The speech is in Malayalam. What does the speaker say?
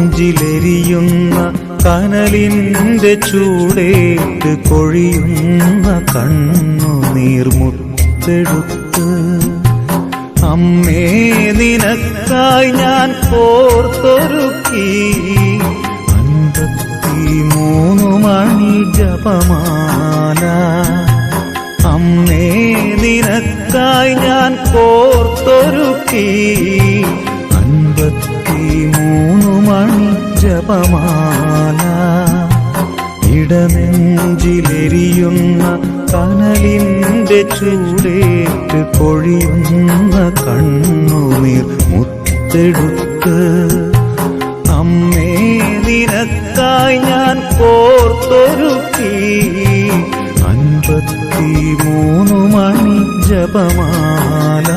ഇടനെഞ്ചിലെരിയുന്ന കനലിന്റെ ചൂടേറ്റ് കൊഴിയുന്ന കണ്ണുനീർമുത്തെടുത്ത് അമ്മേ നിനക്കായി ഞാൻ കോർത്തൊരുക്കി 53 മണി ജപമാല. അമ്മേ നിനക്കായി ഞാൻ കോർത്തൊരുക്കി 53 മണി ജപമാല. ഇടനെഞ്ചിലെരിയുന്ന കനലിന്റെ ചൂടേറ്റ് കൊഴിയുന്ന കണ്ണുനീർ മുത്തെടുത്ത് അമ്മേ നിനക്കായി ഞാൻ കോർത്തൊരുക്കി 53 മണി ജപമാല.